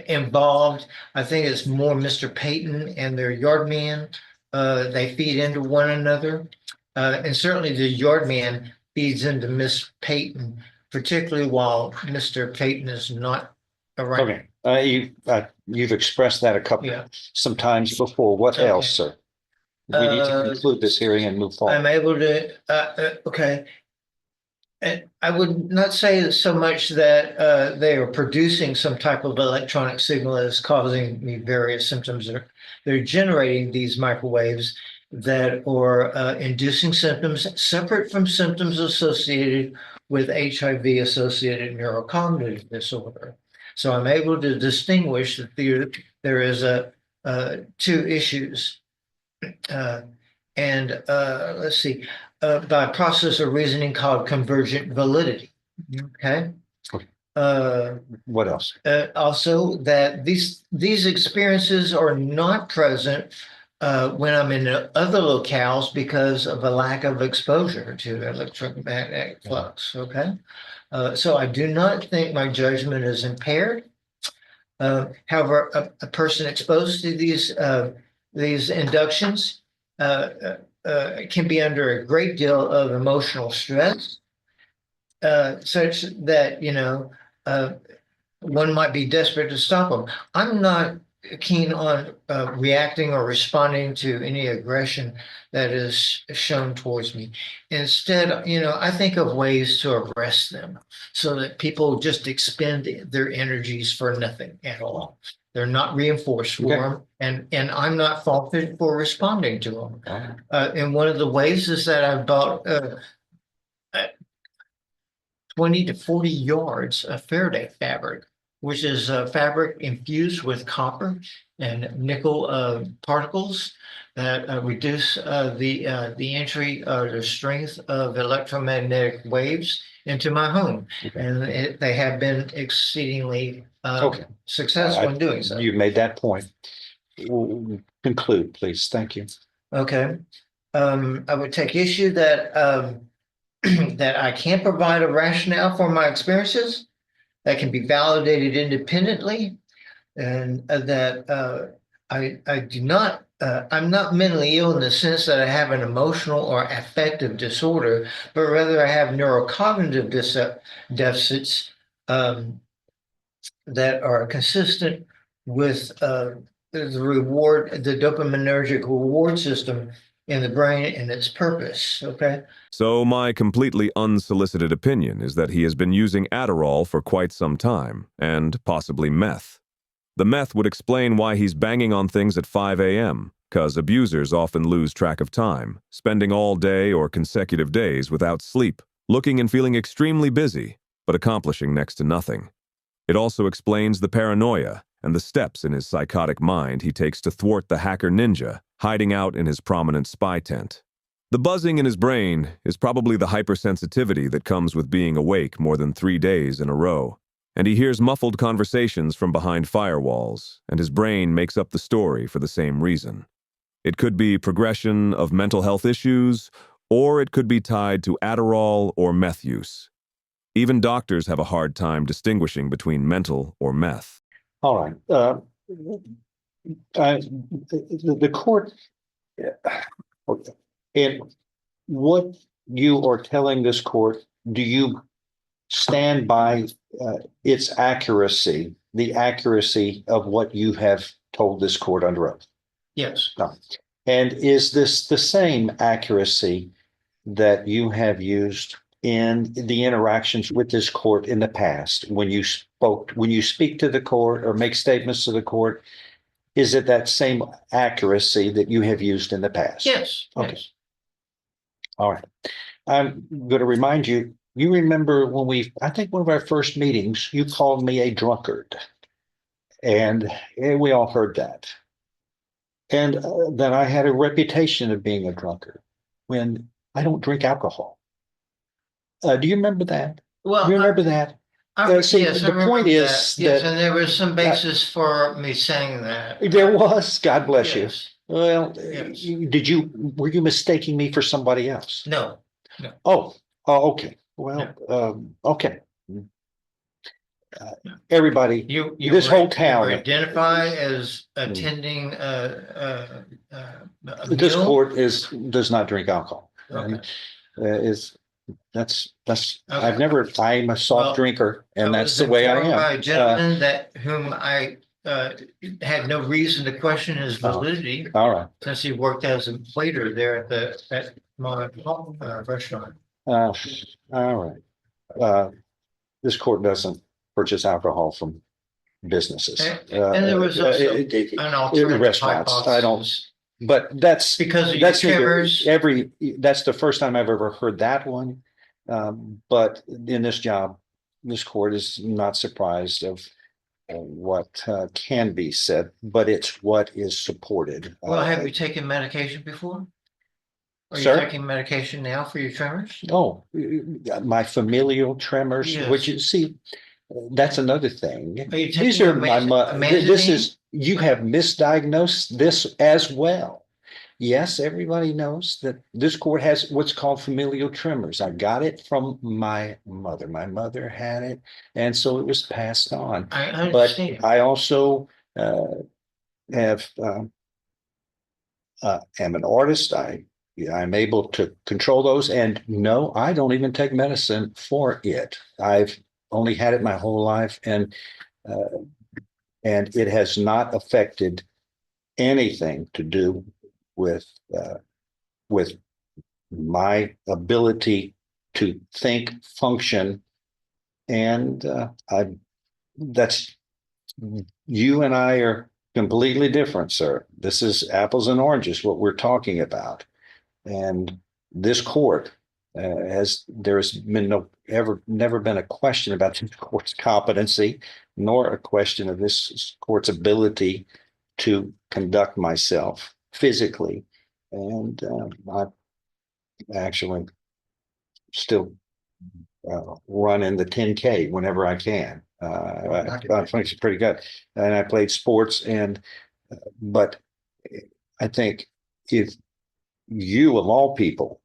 involved. I think it's more Mr. Peyton and their yard man. They feed into one another. And certainly the yard man feeds into Miss Peyton, particularly while Mr. Peyton is not around. Okay. You've expressed that sometimes before. What Okay. else, sir? We need to conclude this hearing and move forward. I'm able to, okay. And I would not say so much that they are producing some type of electronic signal that is causing me various symptoms. They're generating these microwaves that are inducing symptoms separate from symptoms associated with HIV-associated neurocognitive disorder. So I'm able to distinguish that there is two issues. Let's see, by a process of reasoning called convergent validity. Okay. What else? Also, that these experiences are not present when I'm in other locales because of a lack of exposure to electromagnetic flux. Okay. So I do not think my judgment is impaired. However, a person exposed to these inductions can be under a great deal of emotional stress, such that, one might be desperate to stop them. I'm not keen on reacting or responding to any aggression that is shown towards me. Instead, I think of ways to arrest them so that people just expend their energies for nothing at all. They're not reinforced for Okay. them, and I'm not faulted for responding to them. And one of the ways is that I've bought 20 to 40 yards of Faraday fabric, which is fabric infused with copper and nickel particles that reduce the entry or the strength of electromagnetic waves into my home. Okay. And they have been exceedingly Okay. successful in doing so. You made that point. Conclude, please. Thank you. Okay. I would take issue that that I can't provide a rationale for my experiences that can be validated independently, and that I do not, I'm not mentally ill in the sense that I have an emotional or affective disorder, but rather I have neurocognitive deficits that are consistent with the dopaminergic reward system in the brain and its purpose. Okay. So my completely unsolicited opinion is that he has been using Adderall for quite some time, and possibly meth. The meth would explain why he's banging on things at 5 a.m., because abusers often lose track of time, spending all day or consecutive days without sleep, looking and feeling extremely busy, but accomplishing next to nothing. It also explains the paranoia and the steps in his psychotic mind he takes to thwart the hacker ninja hiding out in his prominent spy tent. The buzzing in his brain is probably the hypersensitivity that comes with being awake more than 3 days in a row, and he hears muffled conversations from behind firewalls, and his brain makes up the story for the same reason. It could be progression of mental health issues, or it could be tied to Adderall or meth use. Even doctors have a hard time distinguishing between mental or meth. All right. The court, and what you are telling this court, do you stand by its accuracy, the accuracy of what you have told this court under oath? Yes. No. And is this the same accuracy that you have used in the interactions with this court in the past when you speak to the court or make statements to the court? Is it that same accuracy that you have used in the past? Yes. Okay. Yes. All right. I'm going to remind you, you remember when I think one of our first meetings, you called me a drunkard. And we all heard that. And that I had a reputation of being a drunkard when I don't drink alcohol. Do you remember that? Well, Do you remember that? See, yes, I the remember point is that. Yes, that and there was some basis for me saying that. there was, God bless you. Yes. Well, Yes. were you mistaking me for somebody else? No. Oh, okay. Well, okay. Everybody, You this were- whole you town, were identified as attending this court does not drink alcohol. Okay. And I'm a soft Well, drinker, and I that's was the way I informed by a am. gentleman whom I had no reason to question his validity All right. since he worked as a waiter there at my restaurant. All right. This court doesn't purchase alcohol from businesses. And there was also an alternative restaurants. I don't, hypothesis. but that's Because of your that's neither- tremors. that's the first time I've ever heard that one. But in this job, this court is not surprised of what can be said, but it's what is supported. Well, have you taken medication before? Are you Sir? taking medication now for your tremors? Oh, my familial tremors, Yes. which you see, that's another thing. Are you These taking are my, this amantadine? is, you have misdiagnosed this as well. yes, everybody knows that this court has what's called familial tremors. I got it from my mother. My mother had it, and so it was passed on. I But understand. I also have am an artist. I'm able to control those, and no, I don't even take medicine for it. I've only had it my whole life, and it has not affected anything to do with with my ability to think, function, and I that's you and I are completely different, sir. This is apples and oranges, what we're talking about. And this court there's been never been a question about this court's competency, nor a question of this court's ability to conduct myself physically. And I actually still run in the 10K whenever I can. I think it's pretty good. And I played sports, but I think if you of all people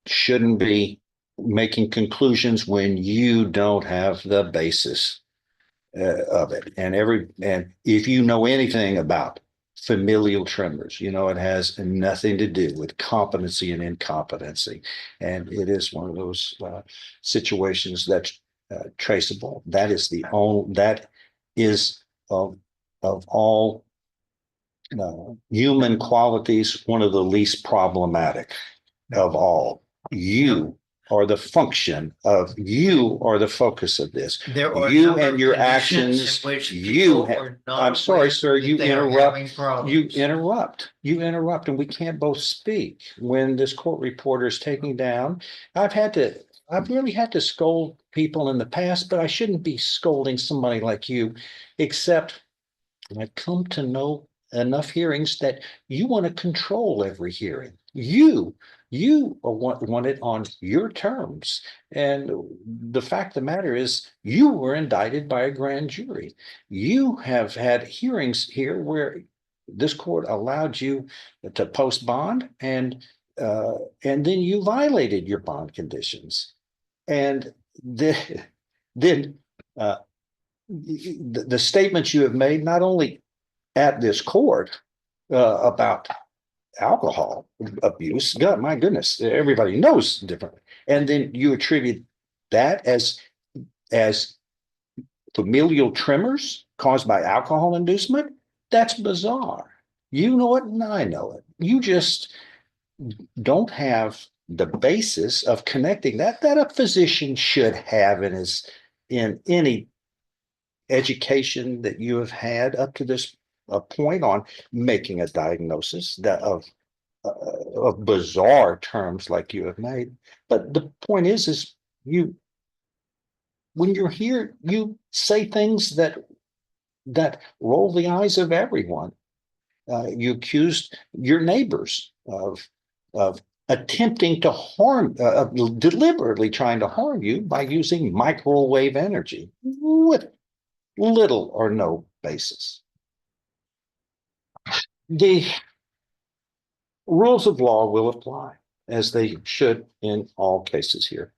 shouldn't be making conclusions when you don't have the basis of it. And if you know anything about familial tremors, you know it has nothing to do with competency and incompetency, and it is one of those situations that's traceable. That is of all human qualities one of the least problematic of all. You are the function of, you are the focus of this. There are You some and your conditions actions, in which you people have, are not I'm sorry, aware sir, that you they are interrupt, having problems. you interrupt, and we can't both speak when this court reporter is taking down. I've really had to scold people in the past, but I shouldn't be scolding somebody like you, except I've come to know enough hearings that you want to control every hearing. You want it on your terms. And the fact of the matter is, you were indicted by a grand jury. You have had hearings here where this court allowed you to post bond, and then you violated your bond conditions. And then the statements you have made, not only at this court about alcohol abuse, God, my goodness, everybody knows differently. And then you attribute that as familial tremors caused by alcohol inducement. That's bizarre. You know it, and I know it. You just don't have the basis of connecting that a physician should have in any education that you have had up to this point on making a diagnosis of bizarre terms like you have made. But the point is when you're here, you say things that roll the eyes of everyone. You accused your neighbors of attempting to harm, deliberately trying to harm you by using microwave energy with little or no basis. The rules of law will apply, as they should in all cases here.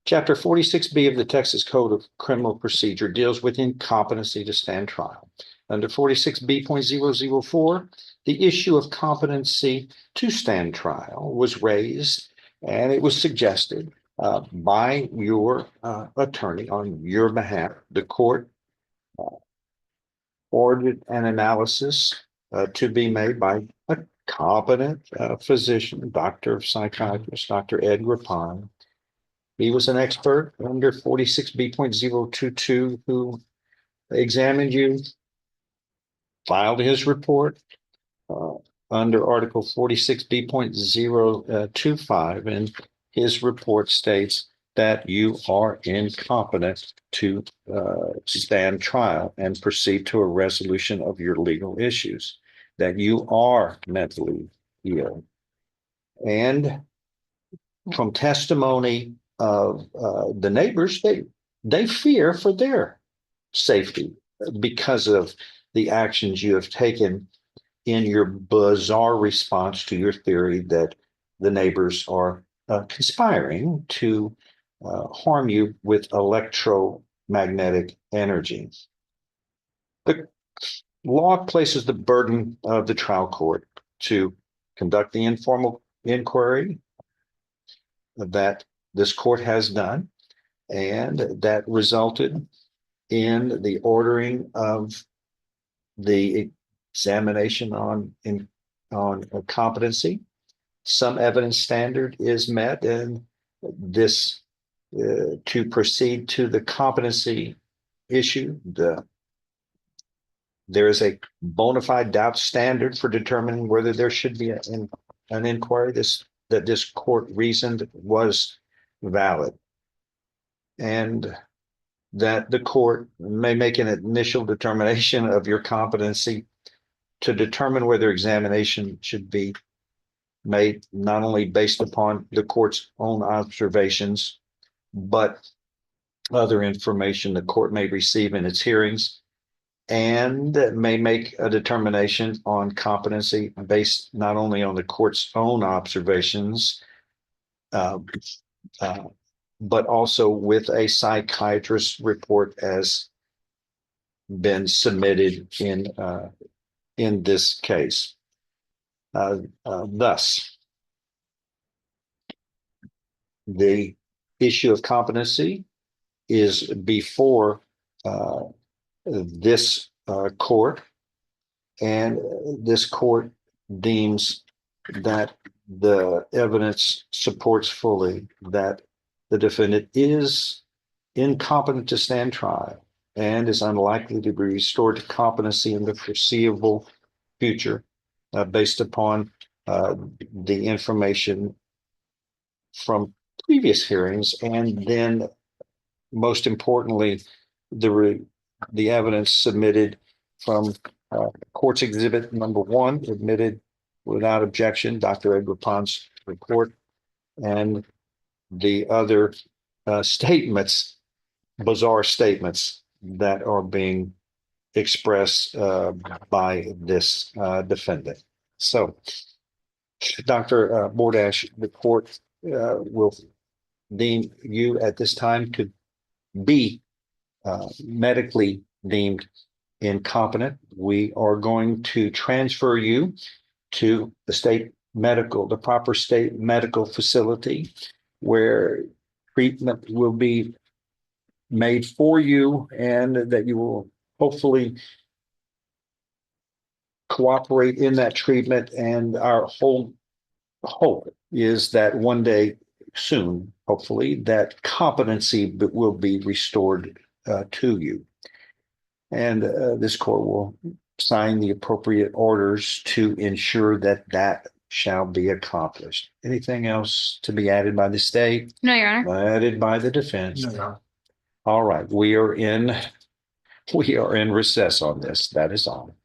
Chapter 46B of the Texas Code of Criminal Procedure deals with incompetency to stand trial. Under 46B.004, the issue of competency to stand trial was raised, and it was suggested by your attorney on your behalf. The court ordered an analysis to be made by a competent physician, doctor of psychiatrist, Dr. Ed Rapon. He was an expert under 46B.022 who examined you, filed his report under Article 46B.025, and his report states that you are incompetent to stand trial and proceed to a resolution of your legal issues, that you are mentally ill. And from testimony of the neighbors, they fear for their safety because of the actions you have taken in your bizarre response to your theory that the neighbors are conspiring to harm you with electromagnetic energy. The law places the burden of the trial court to conduct the informal inquiry that this court has done, and that resulted in the ordering of the examination on competency. Some evidence standard is met, and this to proceed to the competency issue, there is a bona fide doubt standard for determining whether there should be an inquiry that this court reasoned was valid, and that the court may make an initial determination of your competency to determine whether examination should be made not only based upon the court's own observations, but other information the court may receive in its hearings, and may make a determination on competency based not only on the court's own observations, but also with a psychiatrist report as been submitted in this case. Thus, the issue of competency is before this court, and this court deems that the evidence supports fully that the defendant is incompetent to stand trial and is unlikely to be restored to competency in the foreseeable future, based upon the information from previous hearings, and then most importantly, the evidence submitted from Court's Exhibit Number 1, admitted without objection, Dr. Edward Pond's report, and the other statements, bizarre statements that are being expressed by this defendant. So, Dr. Bordash, the court will deem you at this time to be medically deemed incompetent. We are going to transfer you to the proper state medical facility, where treatment will be made for you, and that you will hopefully cooperate in that treatment. And our whole hope is that one day soon, hopefully, that competency will be restored to you. And this court will sign the appropriate orders to ensure that that shall be accomplished. Anything else to be added by the state? No, Your Honor. Added by the defense? No. All right, we are in recess on this. That is all.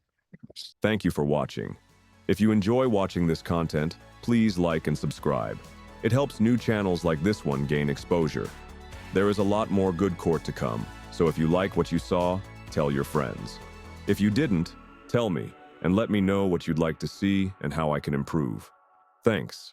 Thank you for watching. If you enjoy watching this content, please like and subscribe. It helps new channels like this one gain exposure. There is a lot more good court to come, so if you like what you saw, tell your friends. If you didn't, tell me and let me know what you'd like to see and how I can improve. Thanks.